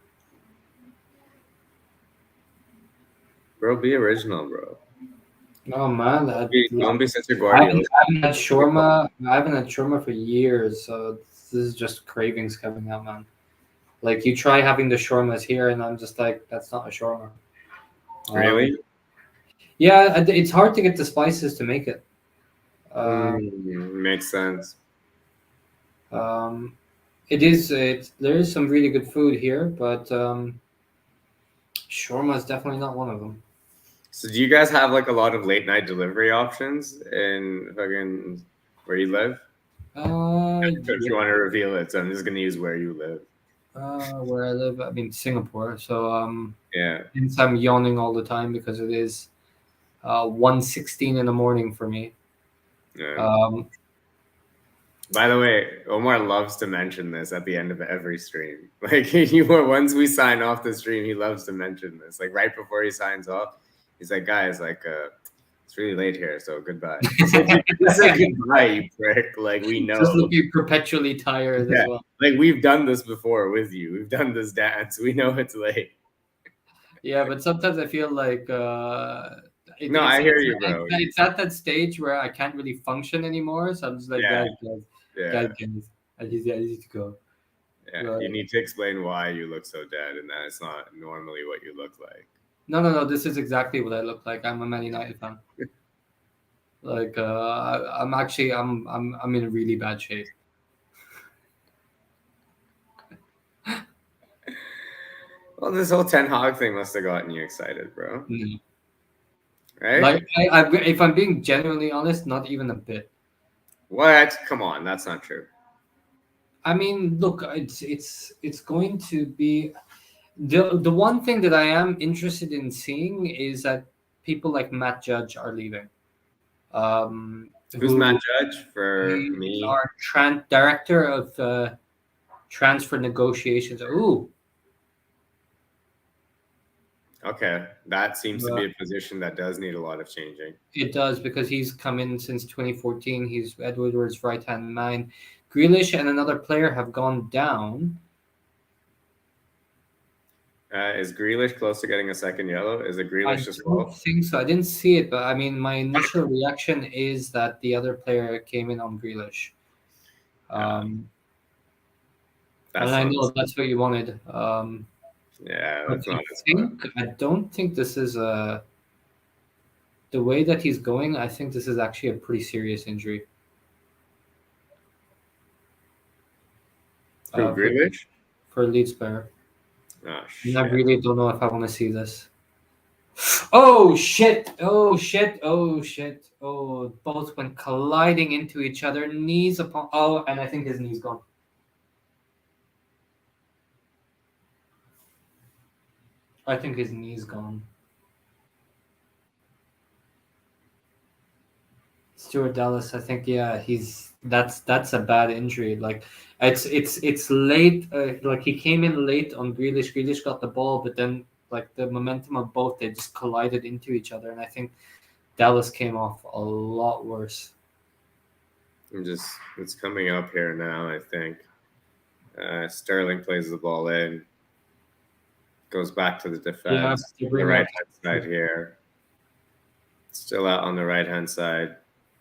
Bro, be original, bro. Oh man, don't be such a Guardiola. I haven't had shawarma for years, so this is just cravings coming out, man. Like you try having the shawarmas here, and I'm just like, that's not a shawarma. Really? Yeah, it's hard to get the spices to make it. Makes sense. It is. There is some really good food here, but shawarma is definitely not one of them. So, do you guys have like a lot of late night delivery options in fucking where you live? If you want to reveal it, so I'm just gonna use where you live. Where I live, I mean Singapore. So yeah. Hence I'm yawning all the time because it is 1:16 in the morning for me. Yeah. By the way, Omar loves to mention this at the end of every stream. Like once we sign off the stream, he loves to mention this. Like right before he signs off, he's like, "Guys, like it's really late here, so goodbye." Just say goodbye, you prick. Like we know. Just looking perpetually tired as well. Like we've done this before with you. We've done this dance. We know it's late. Yeah, but sometimes I feel like I hear you, bro. It's at that stage where I can't really function anymore. So I'm just like, guys, I need to go. Yeah, you need to explain why you look so dead, and that it's not normally what you look like. No. This is exactly what I look like. I'm a Man United fan. Like I'm in really bad shape. Well, this whole Ten Hag thing must have gotten you excited, bro. Right? Like, if I'm being genuinely honest, not even a bit. What? Come on, that's not true. I mean, look, it's going to be the one thing that I am interested in seeing is that people like Matt Judge are leaving. Who's Matt Judge for me? Our director of transfer negotiations. Ooh. Okay, that seems to be a position that does need a lot of changing. It does, because he's come in since 2014. He's Ed Woodward's right-hand man. Grealish and another player have gone down. Is Grealish close to getting a second yellow? Is it I Grealish as don't well? think so. I didn't see it, but I mean, my initial reaction is that the other player came in on Grealish. And That's I not. know that's what you wanted. Yeah, But that's not as fun. I don't think this is the way that he's going. I think this is actually a pretty serious injury. Who, For Grealish? a Leeds player. Oh And I shit! really don't know if I want to see this. Oh shit! Oh shit! Oh shit! Oh, both went colliding into each other, knees upon. Oh, and I think his knee's gone. I think his knee's gone. Stuart Dallas, I think, yeah, that's a bad injury. Like, it's late. Like he came in late on Grealish. Grealish got the ball, but then like the momentum of both, they just collided into each other, and I think Dallas came off a lot worse. It's coming up here now. I think Sterling plays the ball in, goes back to the Yeah, defense, to the bring right up. hand side here, still out on the right hand side,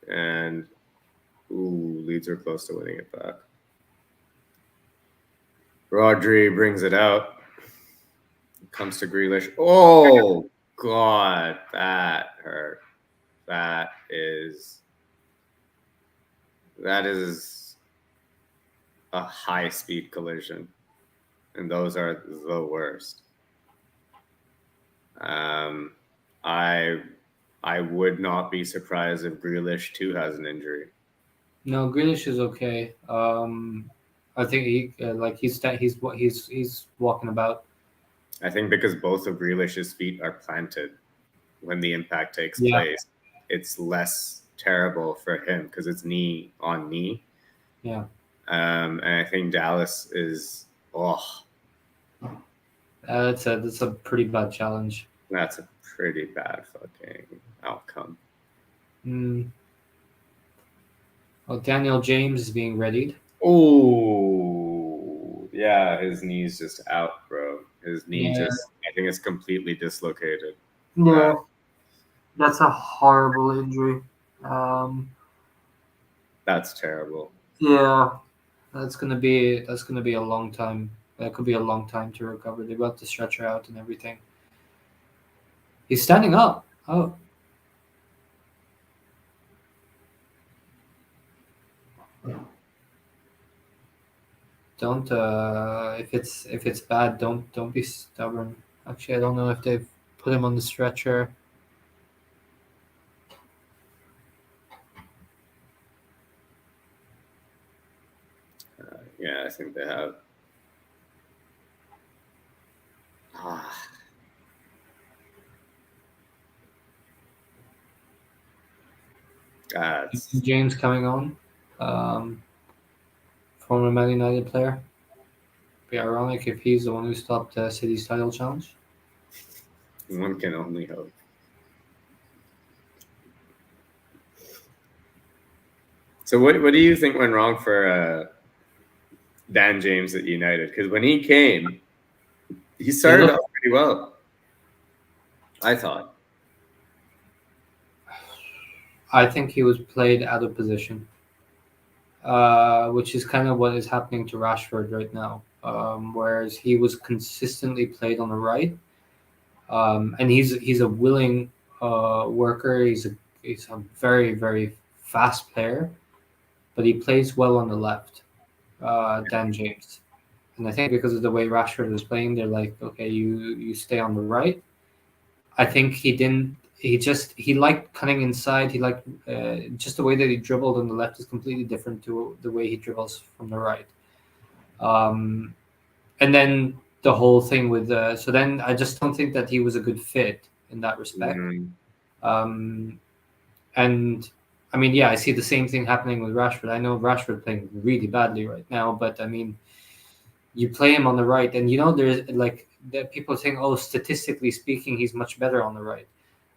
and Leeds are close to winning it back. Rodri brings it out. Comes to Grealish. Oh God, that hurt. That is a high speed collision, and those are the worst. I I would not be surprised if Grealish too has an injury. No, Grealish is okay. I think he's walking about. I think because both of Grealish's feet are planted when the impact takes Yeah, place, it's less terrible for him because it's knee on knee. yeah. And I think Dallas is That's a pretty bad challenge. that's a pretty bad fucking outcome. Mm. Well, Daniel James is being readied. Oh, yeah, his knee's just out, bro. His knee Yeah. I think it's completely dislocated. Yeah, that's a horrible injury. Um, That's terrible. yeah, that's gonna be a long time. That could be a long time to recover. They got the stretcher out and everything. He's standing up. Oh, don't. If it's bad, don't be stubborn. Actually, I don't know if they've put him on the stretcher. Yeah, I think they have. That's James coming on. Former Man United player. Be ironic if he's the one who stopped City's title challenge. one can only hope. So what do you think went wrong for Dan James at United? Because when he came, he started off pretty well. I thought. I think he was played out of position, which is kind of what is happening to Rashford right now. Whereas he was consistently played on the right, and he's a willing worker. He's a very very fast player, but he plays well on the left. Dan James, and I think because of the way Rashford was playing, they're like, okay, you stay on the right. I think he didn't. He liked cutting inside. He liked just the way that he dribbled on the left is completely different to the way he dribbles from the right. And then the whole thing with so then I just don't think that he was a good fit in that respect. And I mean, yeah, I see the same thing happening with Rashford. I know Rashford playing really badly right now, but I mean, you play him on the right, and you know there's like people saying, oh, statistically speaking, he's much better on the right.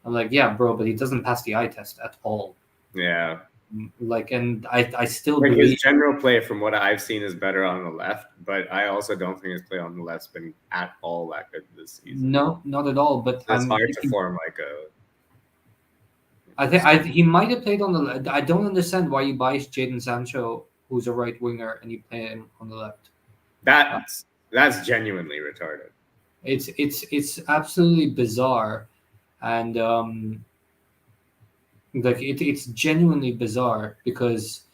I'm like, yeah, bro, but he doesn't pass the eye test at all. Yeah. And I still Like believe. his general play, from what I've seen, is better on the left, but I also don't think his play on the left's been at all that good this season. No, not at all. But So it's hard to form like a. he might have played on the left. I don't understand why you buy Jadon Sancho, who's a right winger, and you play him on the left. That's genuinely retarded. It's absolutely bizarre, and it's genuinely bizarre because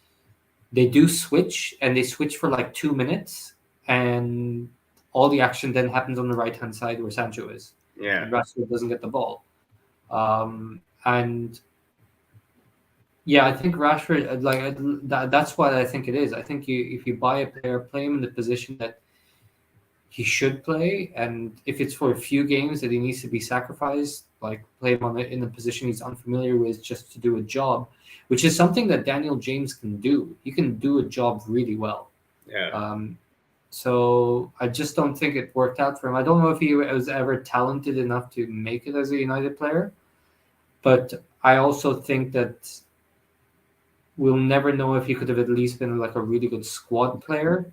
they do switch and they switch for like 2 minutes, and all the action then happens on the right hand side where Sancho is. Yeah, And Rashford doesn't get the ball, and yeah, I think Rashford that's what I think it is. I think if you buy a player, play him in the position that he should play, and if it's for a few games that he needs to be sacrificed, like play him in a position he's unfamiliar with just to do a job, which is something that Daniel James can do. He can do a job really well. yeah. So I just don't think it worked out for him. I don't know if he was ever talented enough to make it as a United player, but I also think that we'll never know if he could have at least been like a really good squad player.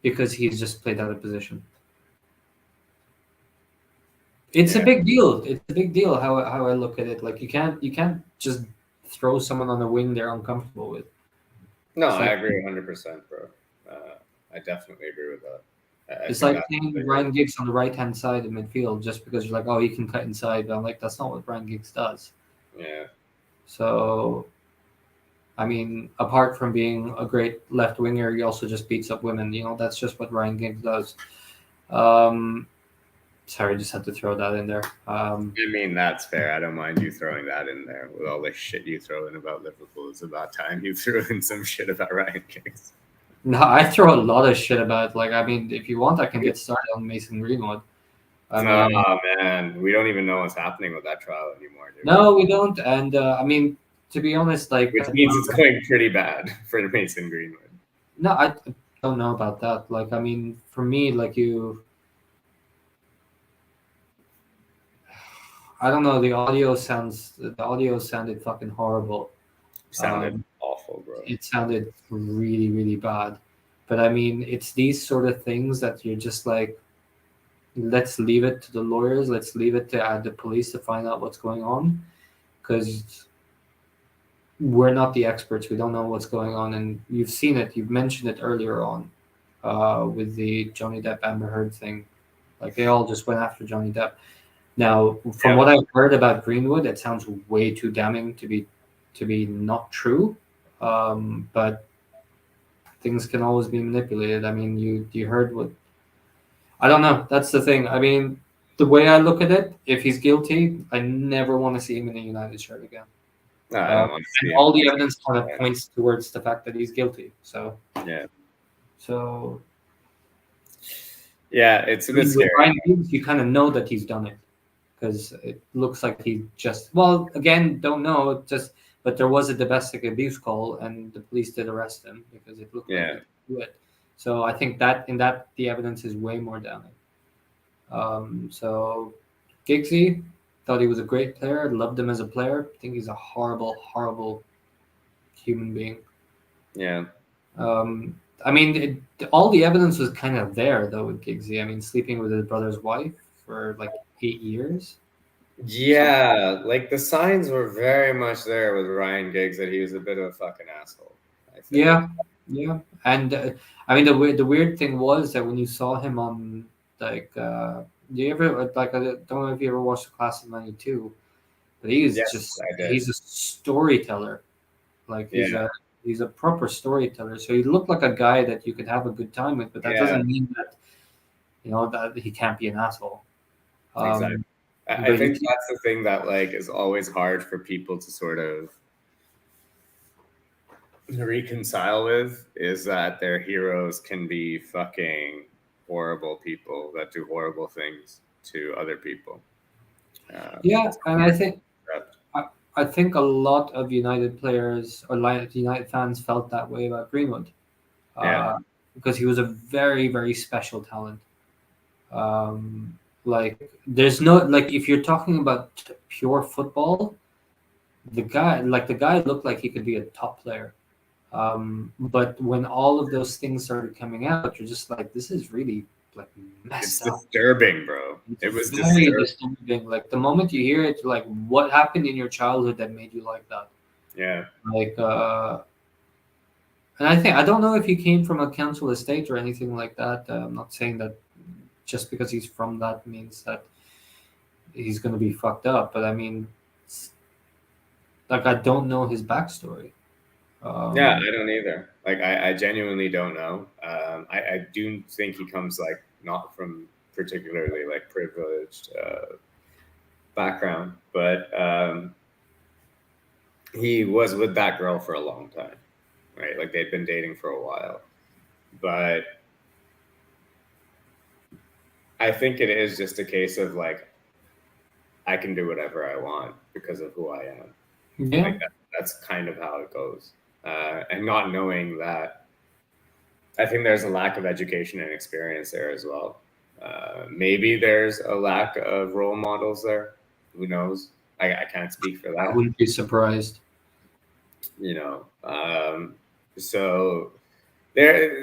Because he's just played out of position. It's a big deal. It's a big deal how I look at it. Like you can't just throw someone on the wing they're uncomfortable with. No, I agree 100%, bro. I definitely agree with that. It's like playing Ryan Giggs on the right hand side of midfield just because you're like, oh, he can cut inside. But I'm like, that's not what Ryan Giggs does. Yeah. So, I mean, apart from being a great left winger, he also just beats up women. That's just what Ryan Giggs does. Sorry, just had to throw that in there. I mean, that's fair. I don't mind you throwing that in there. With all the shit you throw in about Liverpool, it's about time you threw in some shit about Ryan Giggs. No, I throw a lot of shit about. Like, I mean, if you want, I can get started on Mason Greenwood. Oh man, we don't even know what's happening with that trial anymore, dude. No, we don't. And I mean, to be honest, like, which means it's going pretty bad for Mason Greenwood. No, I don't know about that. Like, I mean, for me, like I don't know. The audio sounded fucking horrible. Sounded awful, bro. It sounded really, really bad. But I mean, it's these sort of things that you're just like, let's leave it to the lawyers. Let's leave it to the police to find out what's going on, because we're not the experts. We don't know what's going on, and you've seen it. You've mentioned it earlier on with the Johnny Depp Amber Heard thing. Like they all just went after Johnny Depp. Now, from what I've heard about Greenwood, it sounds way too damning to be not true. But things can always be manipulated. I mean, you heard what? I don't know. That's the thing. I mean, the way I look at it, if he's guilty, I never want to see him in a United shirt again. No, I don't want to see and all the evidence kind of points towards the fact that he's guilty. So yeah. So yeah, it's a bit scary. Ryan Giggs, you kind of know that he's done it because it looks like he just again don't know but there was a domestic abuse call and the police did arrest him because it looked like he do it. So I think that the evidence is way more damning. So Giggsy, thought he was a great player, loved him as a player. I think he's a horrible, horrible human being. Yeah. I mean, all the evidence was kind of there though with Giggsy. I mean, sleeping with his brother's wife for like 8 years. Yeah, like the signs were very much there with Ryan Giggs that he was a bit of a fucking asshole. I think. Yeah, and I mean the weird thing was that when you saw him on like, do you ever like I don't know if you ever watched the Class of '92, but he's he's a storyteller, like he's a proper storyteller. So he looked like a guy that you could have a good time with, but that doesn't mean that that he can't be an asshole. Exactly. I think that's the thing that like is always hard for people to sort of reconcile with is that their heroes can be fucking horrible people that do horrible things to other people. And I think a lot of United players or United fans felt that way about Greenwood, because he was a very, very special talent. Like there's no if you're talking about pure football, the guy looked like he could be a top player. But when all of those things started coming out, you're just like, this is really like It's messed up. disturbing, bro. It was It's very disturbing. disturbing. Like the moment you hear it, you're like, what happened in your childhood that made you like that? Yeah. Like, and I don't know if he came from a council estate or anything like that. I'm not saying that just because he's from that means that he's going to be fucked up. But I mean, like I don't know his backstory. Yeah, Um, I don't either. Like, I genuinely don't know. I do think he comes like not from particularly like privileged background, but he was with that girl for a long time, right? Like they'd been dating for a while, but I think it is just a case of like I can do whatever I want because of who I am. yeah, Like that's kind of how it goes, and not knowing that. I think there's a lack of education and experience there as well. Maybe there's a lack of role models there. Who knows? I can't speak for I that. wouldn't be surprised. You know, so there